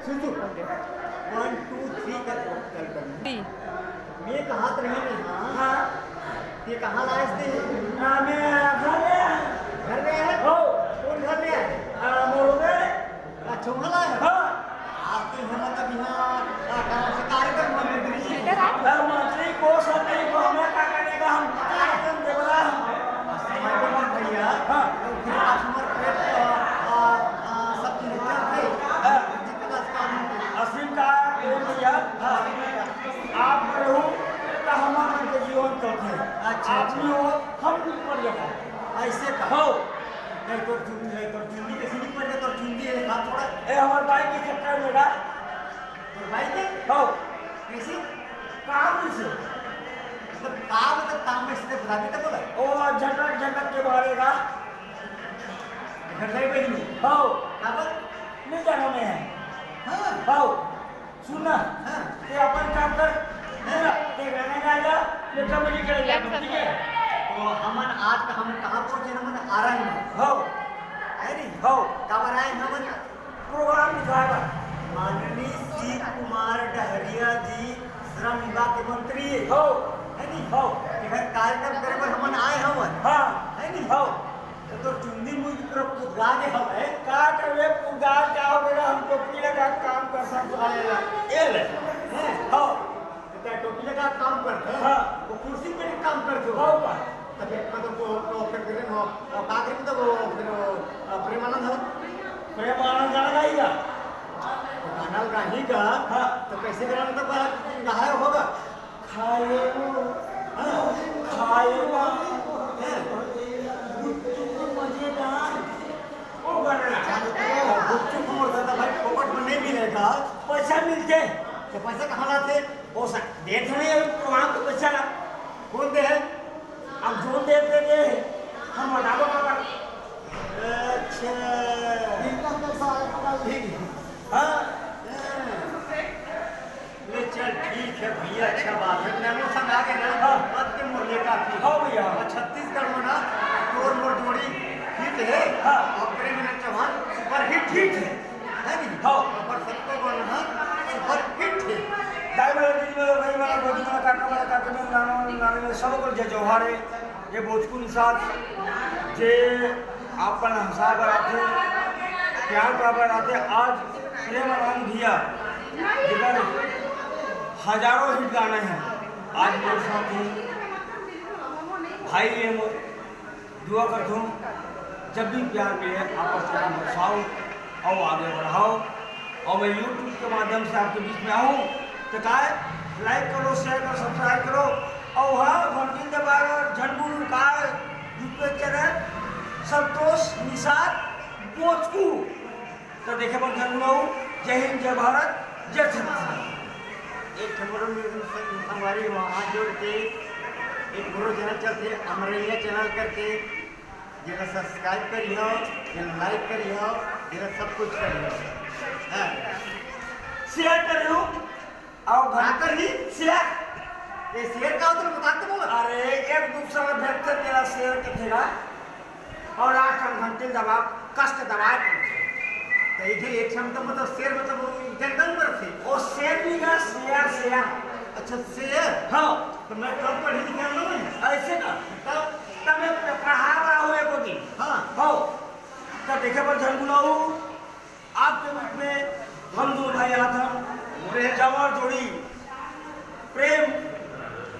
सुन 1 2 3 कर चल कर मैं कहाँ रहे नहीं हाँ ये कहाँ लाए थे मैं घर में है हो कौन घर में है मोड़े अच्छा वहाँ लाए हैं हाँ आपके हम मतलब यहाँ गाँव से कार्यक्रम मंत्री मंत्री को सभी को हमें क्या करने का हम कार्यक्रम दे रहा समझ भैया हाँ फिर आप हमारे पेट सब चीज़ थे जितना काम असीम का भैया आप रहूं तो हमारे के जीवन करते हैं अच्छा आप नहीं हो हम भी पड़ जाओ ऐसे का हो नहीं तो चुंदी के सीधी पड़ गया तो चुंदी है हाथ थोड़ा ए हमारे भाई की चक्कर में ना तो भाई के हो कैसे काम से मतलब काम में सीधे बुला के बोला ओ झटक झटक के बारे का घर गई बहनी हो काबर नहीं जाना में है हाँ हो सुनना हाँ ये अपन काम कर देख रहने जाएगा ये सब मुझे करेगा ठीक है तो हमन आज का हम कहाँ पहुँचे हमन आरंग में हो है नहीं हो काबर आए हमन प्रोग्राम दिखाएगा माननीय श्री कुमार डहरिया जी श्रम विभाग के मंत्री हो है नहीं हो इधर कार्यक्रम करे पर हमन आए हवन हाँ है नहीं हो तो चुंदी मुझ की तरफ पुगा दे हम है का करे पुगार क्या हो गया हम टोपी लगा काम कर सकते ये ले हो क्या टोपी लगा काम करते हैं हाँ वो कुर्सी पे भी काम करते हो हो का तब मतलब वो फिर करें हो और कागज में तो वो फिर प्रेमानंद हो प्रेमानंद जाना जाएगा गाना गाही का हाँ तो कैसे करें मतलब नहाया होगा खाएगा हाँ खाएगा हैं? मजेदार ओ बनना गुपचुप मोड़ था भाई फोकट में नहीं मिलेगा पैसा मिलते तो पैसा कहाँ लाते हो सक देख रहे हैं प्रोग्राम को पैसा ना कौन दे है अब जो देते दे हम बताओ बाबा अच्छा ठीक है हाँ ले चल ठीक है भैया अच्छा बात है नैनो संग आ गए ना हाँ। बात के मोरले काफी हाँ भैया। और छत्तीसगढ़ में ना तोर मोर जोड़ी हिट है हाँ। और प्रेम चौहान सुपर हिट हिट है नहीं हाँ। और सबको बोलना सुपर हिट है दाई वाला दीदी वाला भाई वाला गोदी वाला काका में नाना में सब को जय जोहार है ये भोजपुरी साथ जे आपन हंसा बराते प्यार का बराते आज प्रेमानंद भैया जिधर हजारों हिट गाने हैं आज मेरे साथ ही भाई ये दुआ करता हूँ जब भी प्यार मिले आपस में बरसाओ और आगे बढ़ाओ और मैं यूट्यूब के माध्यम से आपके बीच में आऊँ तो क्या लाइक करो शेयर करो सब्सक्राइब करो और हाँ घंटी दबाओ झंडू का यूट्यूब चैनल संतोष निषाद पोचकू तो देखे पर झंडू जय हिंद जय भारत जय छत्तीसगढ़ एक खबर हमारी वहाँ जोड़ के एक गुरु चैनल चलते अमरैया चैनल करके जरा सब्सक्राइब करियो जरा लाइक करियो जरा सब कुछ करियो हाँ शेयर करियो और क्या करी शेयर ये शेयर का उधर बताते बोला अरे एक दूसरा व्यक्ति तेरा शेयर करेगा और आज हम घंटे दबा कष्ट दबाए तो ये एक क्षमता मतलब शेयर मतलब जंगल पर थे और शेयर भी का शेयर शेयर अच्छा शेयर हाँ तो मैं कब पढ़ी लिखा नहीं ऐसे ना तब तब मैं पढ़ा रहा हूँ एक दिन हाँ हो तब देखे पर झंडू आपके बीच में हम दो भाई आता जवान जोड़ी प्रेम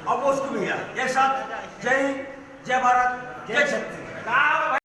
और उसको भैया एक साथ जय हिंद जय भारत जय छत्तीसगढ़।